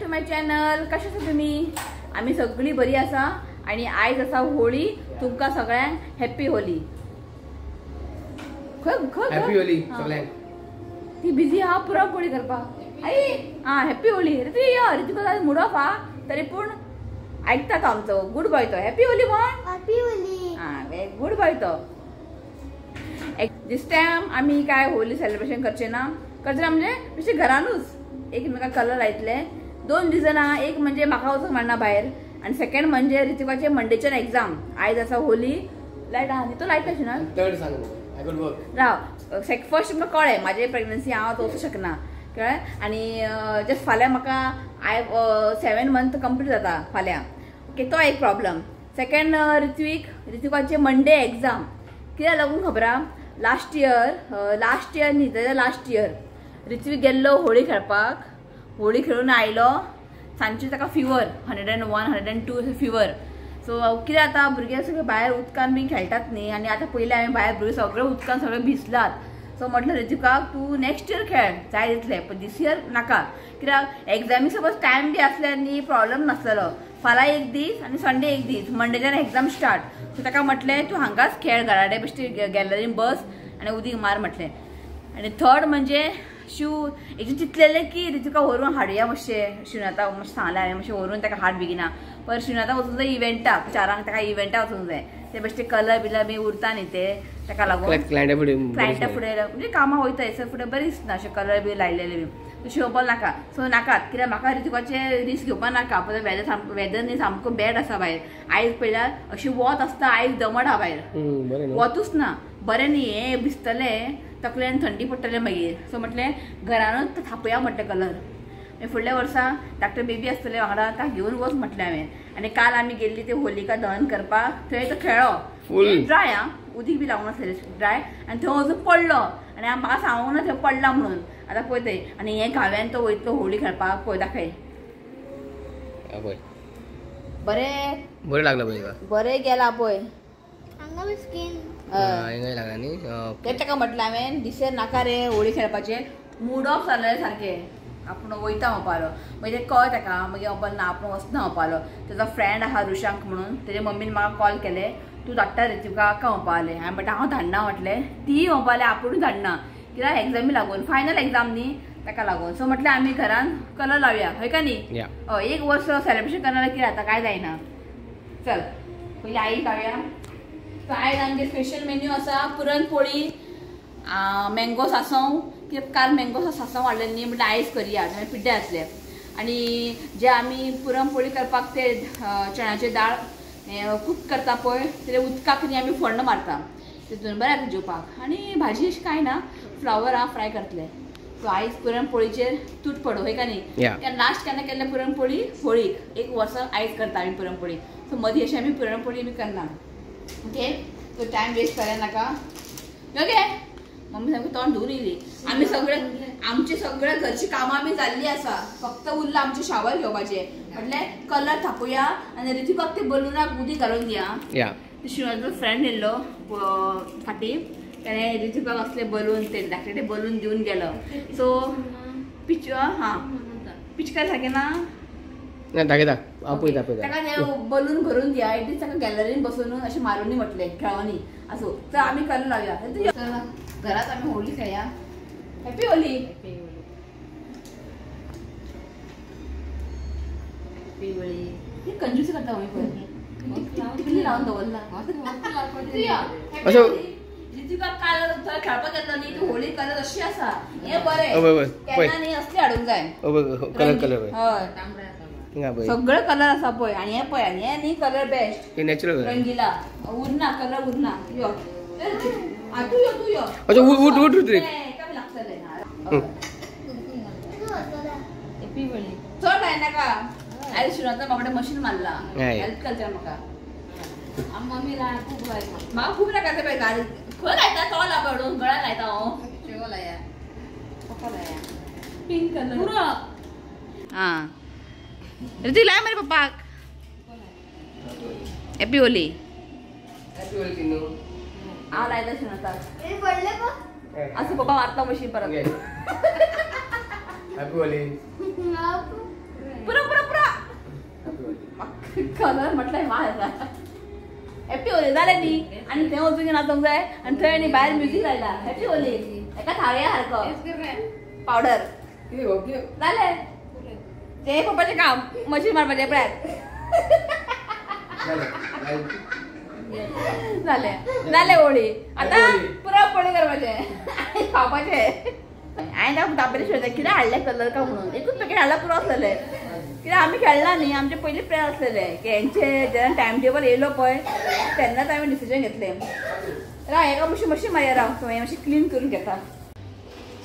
To my channel. कशे आसा तुम्ही? आम्ही सगळी बरी आसा आणि आयज आसा होळी. तुमका सगळ्यांक हॅपी होली. हॅपी होली सगळ्यांक. ती बिझी हा पुरणपोळी करपाक. आई हा हॅपी होली. ती ऋतिका मूड ऑफ हा तरी पण ऐकता तो आमचो. गुड बॉय तो. हॅपी होली म्हण. Happy Holy. हा गुड बॉय तो. दिस टाइम आम्ही काय होली सेलिब्रेशन करचे ना म्हणजे घरानूच एकमेका कलर लायतले. दोन रिजन हा. एक म्हणजे म्हाका वचूंक मेळना भायर आणि सेकंड म्हणजे ऋतिकाचे मंडेच्यान एक्झाम. आयज आसा होली. लायट आहा न्ही तो लायट अशी ना थर्ड सांग I will work Rao. First म्हाका कळ्ळें माझे प्रेग्नन्सी हांव वचूंक शकना कळ्ळें. आणि जस्ट फाल्यां म्हाका 7 मंथ कंप्लीट जाता फाल्यां. ओके तो एक प्रॉब्लम. सेकंड ऋतिकाचे मंडे एक्झाम. कित्याक लागून खबर हा लास्ट इयर न्ही तेच्या लास्ट इयर ऋत्विक गेल्लो होळी खेळपाक. होळी खेळून आयलो सांजची ताका फिवर 101 102 फिवर. सो कितें जाता भुरगे सगळे भायर उदकान बी खेळटात न्ही आणि आता पयलीं हांवें भायर भुरगे सगळे उदकान सगळे भिजलात. सो म्हटलें ऋतिकाक तू नेक्स्ट इयर खेळ जाय तितलें पण दिस इयर नाका. कित्याक एक्झामी सपोज टायम बी आसल्यार न्ही प्रॉब्लम नासलेलो. फाल्यां एक दीस आणि संडे एक दीस मंडेच्यान एक्झाम स्टार्ट. सो ताका म्हटलें तू हांगाच खेळ घराडे बेश्टी गॅलरीन बस आणि उदीक मार म्हटलें. आणि थर्ड म्हणजे हेजे चिंतलेलें की ऋतिका व्हरून हाडुया मातशें. शिवनाथा मातशें सांगलें हांवें मातशें व्हरून ताका हाड बेगिना. पर शिवनाथा वचूंक जाय इव्हेंटाक 4 ताका इव्हेंटाक वचूंक जाय. ते बेश्टे कलर बिलर बी उरता न्ही ते ताका लागून क्लायंटा फुडें म्हणजे कामां वयता हयसर फुडें बरें दिसना अशें कलर बी लायलेले बी. शिवपाक नाका. सो नाकात कित्याक म्हाका ऋतिकाचे रिस्क घेवपाक नाका. पण वेदर न्ही सामको बॅड आसा भायर. आयज पळयल्यार अशी वत आसता. आयज दमट आहा भायर. वतूच ना. बरें न्ही हें भिजतलें तकल्यान थंडी पडटलें मागीर. सो म्हटलें घरानूच थापया म्हटलें कलर. फुडल्या वर्सा धाकटे बेबी आसतले वांगडा ताका घेवन वच म्हटलें हांवें. आनी काल आमी गेल्ली ते होलिका दहन करपाक. थंय तो खेळ्ळो ड्राय हा उदीक बी लागून आसलें ड्राय आनी थंय वचून पडलो. आनी म्हाका सांगूंक ना थंय पडला म्हणून. आतां पळय थंय आनी हें घाव्यान तो वयतलो होळी खेळपाक. पळय दाखय बरें लागला पळय. बरें गेला पळय. हांगा स्किन लागला न्ही. तें ताका म्हटलें हांवें दिसेर नाका रे होळी खेळपाचें. मूड ऑफ जालें सारकें. आपूण वयता म्हणपालो मागीर कळ्ळें ताका. मागीर म्हणपालो ना आपूण वचना म्हणपालो. तेजो फ्रेंड आहा रुशांक म्हणून तेजे मम्मीन म्हाका कॉल केलें तूं धाडटा ऋतिकाक काय म्हणपालें. हांवें म्हणलें हांव धाडना म्हटलें. ती म्हणपालें आपुणूय धाडना कित्याक एक्झामी लागून फायनल एक्झाम न्ही ताका लागून. सो म्हटलें आमी घरान कलर लावया हय का न्ही. एक वर्स सेलिब्रेशन करना कितें जाता काय जायना. चल पयलीं आईक लावया. सो आयज आमगे स्पेशल मेन्यू आसा पुरणपोळी मँगो सांसव. कित्याक काल मँगो सांसव हाडले न्ही म्हणल्यार आयज करया पिड्डे आसले. आनी जे आमी पुरणपोळी करपाक ते चण्याची दाळ कूक करता पळय ते उदकाक न्ही आमी फोण्ण मारता तितून बरें येता जेवपाक. आनी भाजी अशी कांय ना फ्लावर हा फ्राय करतले. सो आयज पुरणपोळीचेर तूट पडो हय का न्ही. लास्ट केन्ना केल्ले पुरणपोळी होळीक एक वर्स आयज करता आमी पुरणपोळी. सो मदीं अशी आमी पुरणपोळी बी करना. ओके सो टायम वेस्ट करायला नाका. ओके मम्मी सामकी तोंड धुवन येयली. आमी सगळे आमची सगळे घरची कामां बी जाल्ली आसा. फक्त उरला आमचे शावर घेवपाचें. म्हटलें कलर थापोवया आनी ऋतिकाक ते बलूनाक उदीक घालून दिया. शिवाचो फ्रेंड येयल्लो फाटीं ताणें ऋतिकाक असले बलून ते धाकटे बलून दिवन गेलो. सो पिचकार सारकें ना ताका ते बलून भरून दिया. एक दीस ताका गॅलरीन बसून अशें मारूनी म्हटलें खेळोनी असो. तर आमी कलर लावया. घरात आमी होळी खेळया. हॅपी होली. हॅपी होळी. कंजूसी करता कितली लावन दवरला. ऋतिकाक काल थंय खेळपाक येतलो न्ही ती होळी कलर अशी आसा. हें बरें केन्ना न्ही असली हाडूंक जाय. हय सगळे कलर आसा पळय. आनी हें पळय आनी हें न्ही कलर बेस्ट नॅचरल रंगीला उरना कलर उरना. यो तू यो कमी लागतलें. हॅपी होळी. चड जाय नाका. आयज शिवनाथा म्हाका मशीन मारला हेल्प करता म्हाका. मम्मी म्हाका खूब नाका ते पळय गाडी खंय लायता तो लाकडून गळ्यान लायता हांव. लाया पिंक कलर पुरो. हां ऋतिक लाय मरे पप्पाक. हॅपी होली. हांव लायता शिवनाथाक. असं पप्पा मारता मशीन परत. हॅपी होली. पुरा पुरा पुरा कलर म्हटलंय माझा हॅपी होली जालें न्ही आनी थंय वचून नाचोंक जाय आनी थंय न्ही भायर म्युजीक लायला हॅपी होली एका थाळ्या सारको पावडर जालें ते पप्पाचें काम मशीन मारपाचें पळयात जालें होळी आतां पुरो पोळी करपाचें खावपाचें हांवें ताका दाबेले शिवले कितें हाडलें कलर काय म्हणून एकूच पॅकेट हाडला पुरो आसलेलें कित्याक आमी खेळना न्ही आमचे पयलीं प्लॅन आसलेले की हेंचे जेन्ना टायम टेबल येयलो पळय तेन्नाच हांवें डिसिजन घेतलें राव हेका मातशी मारया राव सो हें मातशें क्लीन करून घेता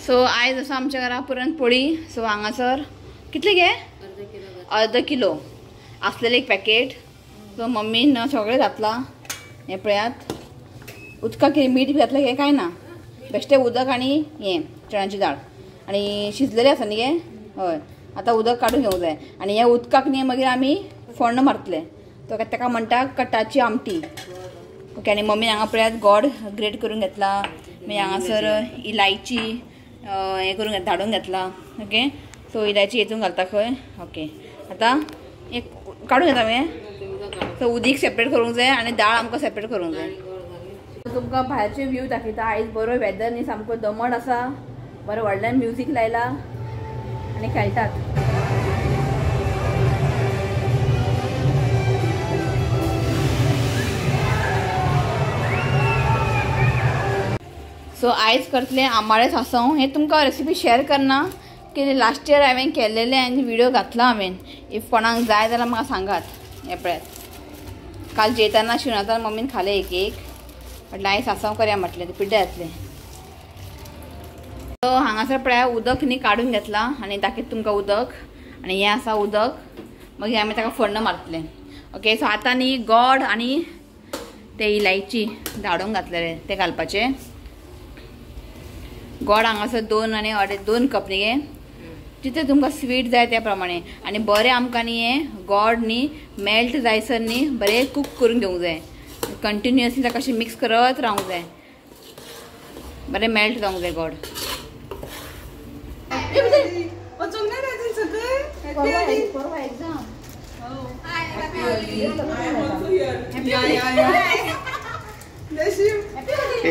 सो आयज आसा आमच्या घरा पुरणपोळी सो हांगासर कितले गे अर्द किलो आसलेलें एक पॅकेट सो मम्मीन सगळें घातलां हें पळयात उदकाक कितें मीठ बी घातलें हें कांय ना बेश्टें उदक आनी हें चण्याची दाळ आनी शिजलेलें आसा न्ही गे हय आतां उदक काडून घेवंक जाय आनी ह्या उदकाक न्ही मागीर आमी फोण्ण मारतले ताका म्हणटा कटाची आमटी ओके आनी मम्मीन हांगा पळयात गोड ग्रेट करून घेतला मागीर हांगासर इलायची हें करून धाडून घेतला ओके सो इलायची हेतून घालता खंय ओके आतां एक काडून घेता मगे सो उदीक सेपरेट करूंक जाय आनी दाळ आमकां सेपरेट करूंक जाय तुमकां भायरचे व्यू दाखयता आयज बरो वेदर न्ही सामको दमट आसा बरें व्हडल्यान म्युजीक लायला आनी खेळटात सो आयज करतले आंबाळे सांसव हें तुमकां रेसिपी शेअर करना की लास्ट इयर हांवें केल्लेले आनी व्हिडिओ घातला हांवें इफ कोणाक जाय जाल्यार म्हाका सांगात हे पळयात काल जेताना शिवनातान मम्मीन खालें एक म्हटलें हांवें सांसव करया म्हटलें ते पिड्डे जातले सो हांगासर पळया उदक न्ही काडून घेतला आनी दाखयत तुमकां उदक आनी हें आसा उदक मागीर आमी ताका फोण्ण मारतलें ओके सो आतां न्ही गोड आनी ते इलायची धाडूंक घातलेले ते घालपाचे गोड हांगासर 2 आनी 2 कप न्ही गे जितलें तुमकां स्वीट जाय त्या प्रमाणे आनी बरें आमकां न्ही हें गोड न्ही मेल्ट जायसर न्ही बरें कूक करून घेवंक जाय कंटिन्युअसली ताका अशें मिक्स करत रावंक जाय बरें मेल्ट जावंक जाय गोड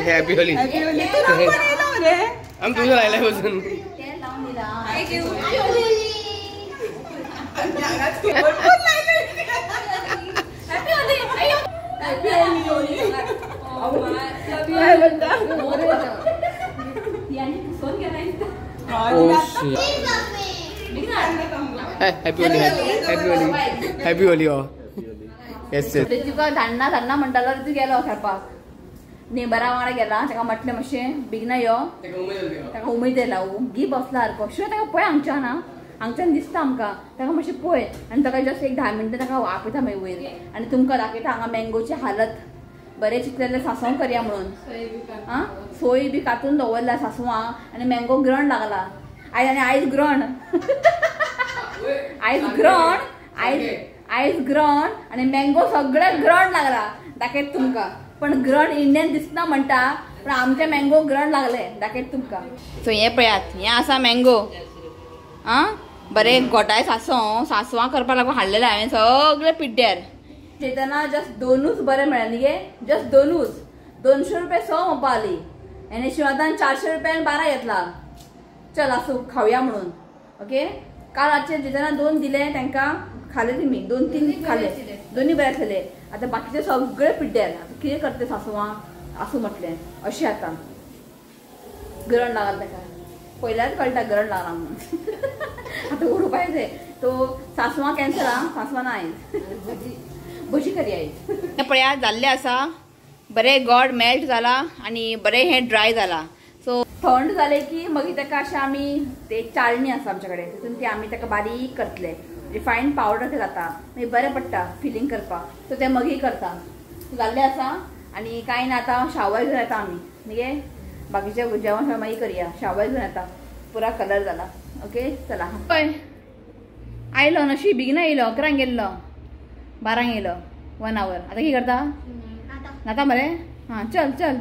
हॅपी होली आम तुझं राहिलाय बसून happy Holi happy Holi happy Holy हो येस तुका धाडना म्हणटालो तूं गेलो खेळपाक नेबरा वांगडा गेला ताका म्हटलें मातशें बेगीना यो ताका उमेद येयला गी बसला सारको शिवाय ताका पळय हांगच्यान दिसता आमकां ताका मातशें पळय आनी ताका जस्ट एक 10 मिनटां ताका आपयता मागीर वयर आनी तुमकां दाखयता हांगा मँगोची हालत बरें चितलेलें सांसव करया म्हणून आं सोय बी कातून दवरल्या सांसवां आनी मँगो ग्रण लागला आयज ग्रण आयज ग्रण आनी मँगो सगळे ग्रण लागला दाखयत तुमकां पण ग्रण इंडियन दिसना म्हणटा पण आमचे मँगो ग्रण लागले दाखयत तुमकां सो हें पळयात हें आसा मँगो आं बरें गोटाय सांसवां करपाक लागून हाडलेलें हांवें सगळे पिड्ड्यार जेतना जस्ट 2च बरें मेळ्ळे न्ही गे जस्ट 2च 200 रुपया 100 म्हणपा आली आनी शिवातान 400 रुपयान 12 घेतला चल आसूं खावया म्हणून ओके काल रातचे जेतना 2 दिले तांकां खाले तुमी 2-3 खाले दोन्ही बरे आसलेले आतां बाकीचे सगळे पिड्ड्यार आतां कितें करते सांसवां आसूं म्हटलें अशें आतां गरण लागला ताका पयल्याच कळटा गरण लागला म्हणून आतां उडोवपाक जाय तो सांसवां कॅन्सल आं सांसवां ना आयज भजी करी आयज हें पळयात जाल्लें आसा बरें गोड मेल्ट जाला आनी बरें हें ड्राय जाला सो थंड जालें की मागीर ताका अशें आमी ते चाळणी आसा आमचे कडेन तितून ती आमी ताका बारीक करतले रिफायंड पावडर ते जाता मागीर बरें पडटा फिलींग करपाक सो तें मागीर करता जाल्लें आसा आनी कांय ना आतां शावर घेवन येता आमी न्ही बाकीचें जेवण मागीर करया शावर घेवन येता पुरा कलर जाला ओके चला पळय आयलो नशीब बेगीना येयलो 11 गेल्लो 12 येयलो 1 आवर आतां कितें करता नाता मरे हां चल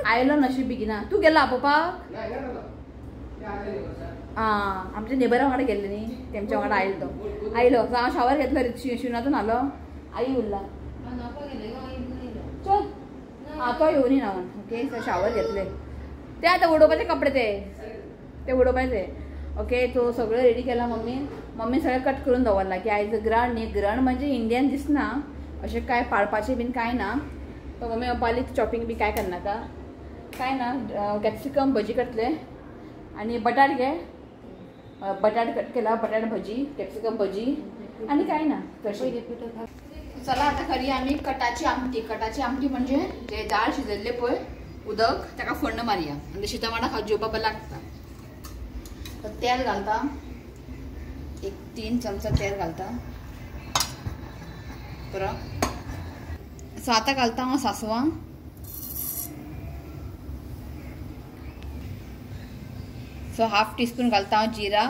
आयलो नशीब बेगीना तूं गेला आपोवपाक आमच्या नेबरा वांगडा गेल्ले न्ही तेमच्या वांगडा आयलो सो हांव शावर घेतलो शिवनातून आलो आई उरला चल तो येवनी ना ओके सो शावर घेतले ते आतां उडोवपाचे कपडे ते उडोवपाचे ओके तो सगळं रेडी केला मम्मी सगळें कट करून दवरला की आयज ग्रण न्ही ग्रण म्हणजे इंडियन दिसना अशें काय पाळपाचें बीन कांय ना तो मम्मी बापाली चॉपिंग बी काय करनाका काय ना कॅप्सिकम भजी करतले आणि बटाट घे बटाट कट केला बटाट भजी कॅप्सिकम भजी आणि काय ना तशी चला आता खरी आम्ही कटाची आमटी म्हणजे जे डाळ शिजयल्ले पळय उदक ताका फोडणं मारया म्हणजे शिता वांगडा खावप जेवपा बरें लागता तर तेल घालता एक 3 चमचा तेल घालता परत सो आता घालता हांव सासवां सो हाफ टीस्पून घालता हांव जिरा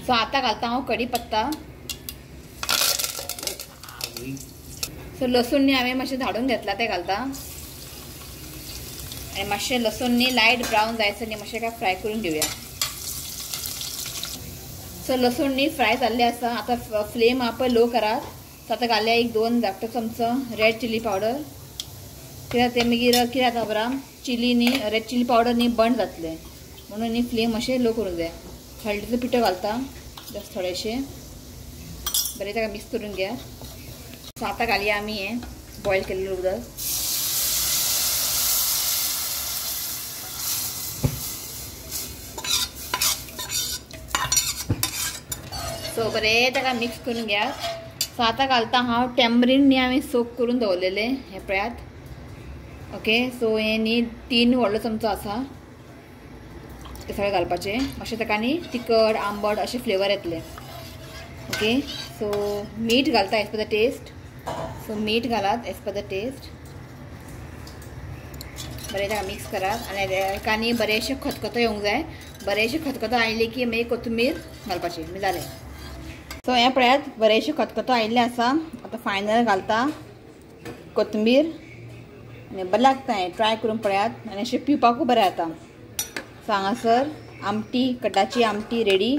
सो आता घालता हांव कढीपत्ता सो लसूण न्ही हांवें मातशें धाडून घेतला ते घालता आनी मातशें लसूण न्ही लायट ब्रावन जायसर न्ही मातशें काय फ्राय करून घेवया सो लसूण न्ही फ्राय जाल्ले आसा आतां फ्लेम आप लो करात सो आतां घालया एक 2 धाकटो चमचो रेड चिली पावडर कित्याक ते मागीर कितें जाता खबर चिली न्ही रेड चिली पावडर न्ही बंद जातले म्हणून न्ही फ्लेम अशें लो करूंक जाय हळदीचो पिठो घालता जस्ट थोडेशें बरें ताका मिक्स करून घ्या सो आतां घालया आमी हें बॉयल केल्लें उदक सो बरें ताका मिक्स करून घ्या सो आतां घालता हांव टॅमरीन न्ही हांवें सोक करून दवरलेले हे पळयात ओके सो हे न्ही 3 व्हडलो चमचो आसा ते सगळें घालपाचें मातशें ताका न्ही तिखट आंबट अशें फ्लेवर येतले ओके सो मीठ घालता as per the taste so मीठ घालात एज पर द टेस्ट बरें ताका मिक्स करात आनी ताका न्ही बरेंशें खतखतो येवंक जाय बरेंशें खतखतो आयले की मागीर कोथमीर घालपाची मागीर जालें सो हें पळयात बरेंशें खतखतो आयिल्लें आसा आतां फायनल घालता कोथमीर आनी बरें लागता हें ट्राय करून पळयात आनी अशें पिवपाकूय बरें जाता सो हांगासर आमटी कटाची आमटी रेडी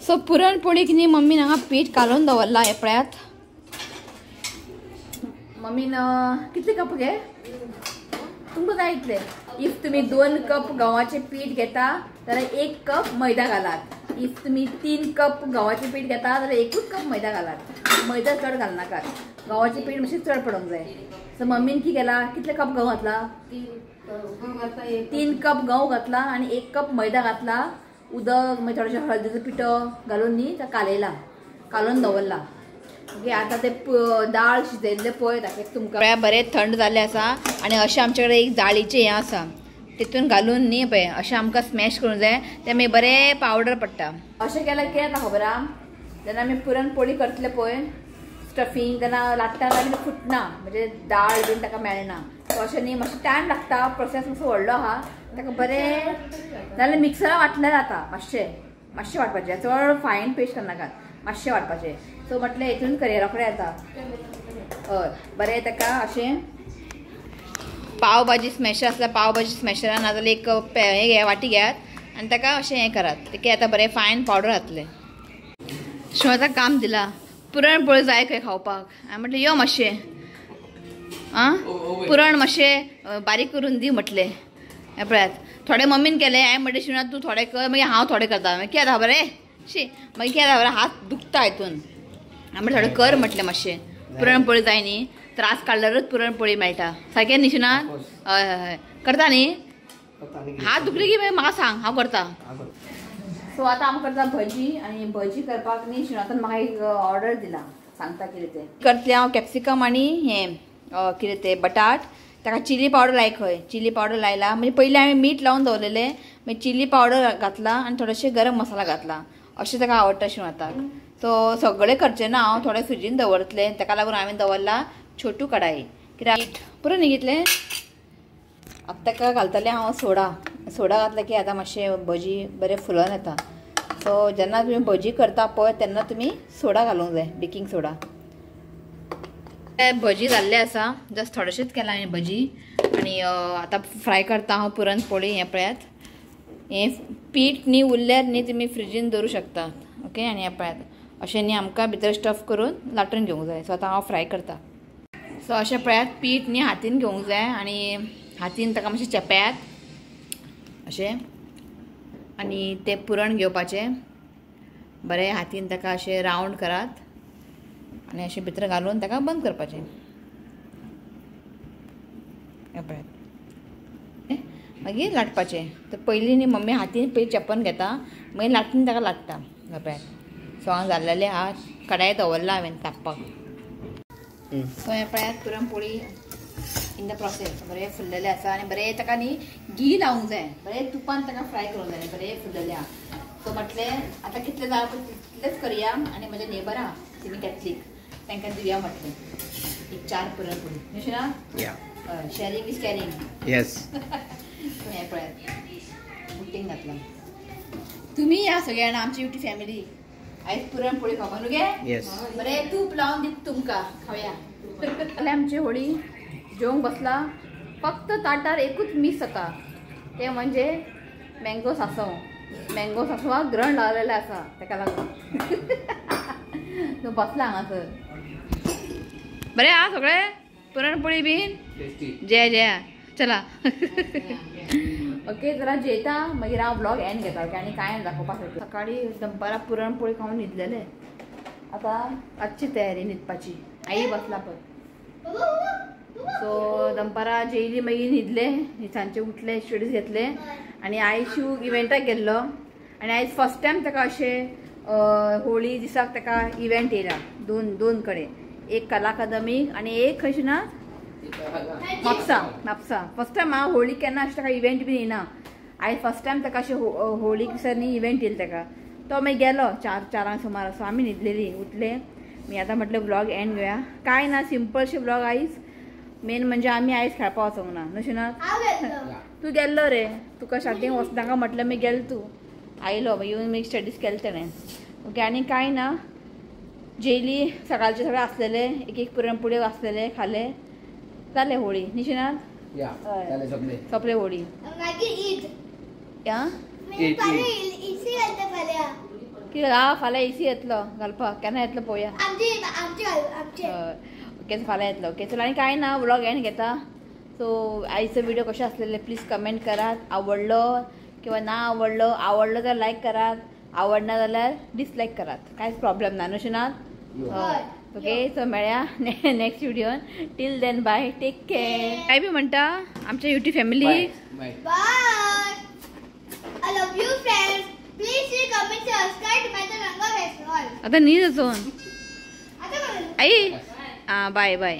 सो पुरणपोळीक न्ही मम्मीन हांगा पीठ घालून दवरला हे पळयात मम्मीन कितले कप घे तुमकां जाय इतले इफ तुमी 2 कप गव्हाचें पीठ घेता जाल्यार 1 कप मैदा घालात इफ तुमी 3 कप गव्हाचें पीठ घेता जाल्यार 1 कप मैदा घालात मैदा चड घालनाकात गव्हाचें पीठ मातशें चड पडोंक जाय सो मम्मीन कितें केला कितले कप गंव घातला 3 कप गंव घातला आनी 1 कप मैदा घातला उदक मागीर थोडेशें हळदीचो पिठो घालून न्ही तो कालून दवरला ओके आतां ते दाळ शिजयल्ले पळय दाखयता तुमकां बरें थंड जाल्लें आसा आनी अशें आमचे कडेन एक जाळीचें हें आसा तितून घालून न्ही पळय अशें आमकां स्मॅश करूंक जाय तें मागीर बरें पावडर पडटा अशें केल्यार कितें जाता खबर आहा जेन्ना आमी पुरणपोळी करतले पळय स्टफींग तेन्ना लाट्टाना बीन फुटना म्हणजे दाळ बीन ताका मेळना सो अशें न्ही मातशें टायम लागता प्रोसेस मातसो व्हडलो आहा ताका बरें जाल्यार मिक्सरान वाटल्यार जाता मातशें वाटपाचें चड फायन पेस्ट करनाकात मातशें वाटपाचें सो म्हटलें हितून करिया रोखडें जाता हय बरें ताका अशें पाव भाजी स्मॅशर आसल्यार पाव भाजी स्मॅशरान नाजाल्यार एक हें घे वाटी घेयात आनी ताका अशें हें करात तें आतां बरें फायन पावडर घातलें सो आतां काम दिलां पुरणपोळी जाय खंय खावपाक हांवें म्हटलें यो मातशें पुरण मातशें बारीक करून दी म्हटलें हें पळयात थोडे मम्मीन केलें हांवें म्हटलें शिवनाथ तूं थोडें कर मागीर हांव थोडें करता मागीर कितें जाता खबर शी मागीर कितें जाता खबर हात दुखता हितून हांवें म्हटलें थोडें कर म्हटलें मातशें पुरणपोळी जाय न्ही त्रास काडल्यारूच पुरणपोळी मेळटा सारकें न्ही शिवनाथ हय हय हय करता न्ही हात दुखले की मागीर म्हाका सांग हांव करता सो आतां आमी करता भजी आनी भजी करपाक न्ही शिवनाथान म्हाका एक ऑर्डर दिला सांगता कितें तें करतलें हांव कॅप्सिकम आनी हें कितें तें बटाट ताका चिली पावडर लायक खंय चिली पावडर लायला म्हणजे पयलीं हांवें मीठ लावन दवरलेलें मागीर चिली पावडर घातला आनी थोडेशें गरम मसाला घातला अशें ताका आवडटा शिवनाथाक सो सगळें करचें ना हांव थोडें फ्रिजीन दवरतलें ताका लागून हांवें दवरला छोटू कडाई कित्याक पुरो न्ही घेतलें आतां ताका घालतलें हांव सोडा घातलें की आतां मातशें भजी बरें फुलोन येता सो जेन्ना तुमी भजी करता पळय तेन्ना तुमी सोडा घालूंक जाय बेकिंग सोडा भजी जाल्ले आसा जस्ट थोडेशेंच केला हांवें भजी आणि आता फ्राय करता हांव पुरणपोळी हे पळयात. हे पीठ न्ही उरल्यार न्ही तुमी फ्रिजीन दवरूं शकतात. ओके. आनी हे पळयात अशें न्ही आमकां भितर स्टफ करून लाटून घेवंक जाय. सो आतां हांव फ्राय करता. सो अशें पळयात पीठ न्ही हातीन घेवंक जाय आनी हातीन ताका मातशें चेपयात अशें आनी तें पुरण घेवपाचें बरें हातीन ताका अशें रावंड करात आनी अशें भितर घालून ताका बंद करपाचें. हें पळयात मागीर लाटपाचें. तर पयलीं न्ही मम्मी हातीन पयलीं चेपन घेता मागीर लाटून ताका लाटता. पळयात सो हांव जाल्लेलें आहा कडायेंत दवरला हांवें तापपाक. सो हें पळयात पुरणपोळी इन द प्रोसेस बरें फुल्लेलें आसा आनी बरें ताका न्ही घी लावंक जाय. बरें तुपान ताका फ्राय करूंक जाय. बरें फुल्लेलें आहा. सो म्हटलें आतां कितलें जाय तितलेंच करया आनी म्हजे नेबर आहा तिमी कॅथलीक तांकां दिवया म्हटलें एक 4 पुरणपोळी अशें ना. Sharing is caring. Yes. So हें पळयात बुटींग घातला. तुमी या सगळ्या जाणां आमची युटी फॅमिली आयज पुरणपोळी खावपा न्हू गे. बरें तूप लावन दिता तुमकां खावया. जाल्यार आमची होळी जेवंक बसला. फक्त ताटार एकूच मीस जाता तें म्हणजे मँगो सांसव. मँगो सांसवाक ग्रहण लावलेलें आसा ताका लागून तो बसला हांगासर. बरें आहा सगळें पुरणपोळी बीन. जय जय चला. ओके जरा जेता मागीर हांव ब्लॉग एंड घेता. ओके. आनी कांय दाखोवपाक सोदता. सकाळीं दनपारां पुरणपोळी खावन न्हिदलेलें. आतां रातची तयारी न्हिदपाची. आई बसला पळय. सो दनपारां जेयली मागीर न्हिदले. सांजचे उठले स्टडीज घेतले आनी आयज शिव इव्हेंटाक गेल्लो आनी आयज फर्स्ट टायम ताका अशें होळी दिसाक ताका इव्हेंट येयला. दोन कडेन एक कला अकादमीक आनी एक खंयची ना म्हापसा. फर्स्ट टायम हांव होळी केन्ना अशें ताका इव्हेंट बी येना. आयज फर्स्ट टायम ताका अशें होळी दिसा न्ही इव्हेंट येयला ताका. तो मागीर गेलो 4 सुमार. सो आमी न्हिदलेली उठले. मी आता म्हटलं ब्लॉग एंड घेऊया. काय ना सिंपलशे ब्लॉग आयज. मेन म्हणजे आम्ही आयज खेळपा वचोंक ना नशिनाथ. तू गेल्लो रे. तुका स्टार्टींग वचनाका म्हटलं मी गेल. तू आयलो येवन मी स्टडीज केले तेणें. ओके. आनी काय ना जेयली सकाळचे सगळे आसलेले एक पुरणपोळी आसलेले खाले जाले होळी निशिनाथ. सोंपले होळी. कित्याक फाल्यां एसी येतलो घालपाक. केन्ना येतलो पळोवया. ओके फाल्यां येतलो. ओके चलो आनी कांय ना व्लॉग एंड घेता. सो आयचो व्हिडिओ कशें आसलेले प्लीज कमेंट करात. आवडलो किंवा ना आवडलो. आवडलो जाल्यार लायक करात. आवडना जाल्यार डिसलायक करात. कांयच प्रॉब्लेम ना नुशिनाथ. ओके सो मेळया नेक्स्ट व्हिडिओन. Till then bye take care. काय बी म्हणटा आमच्या युटी family. Bye. I love you friends. Please see, comment, subscribe to my channel. आता न्ही वचून आई. Bye bye.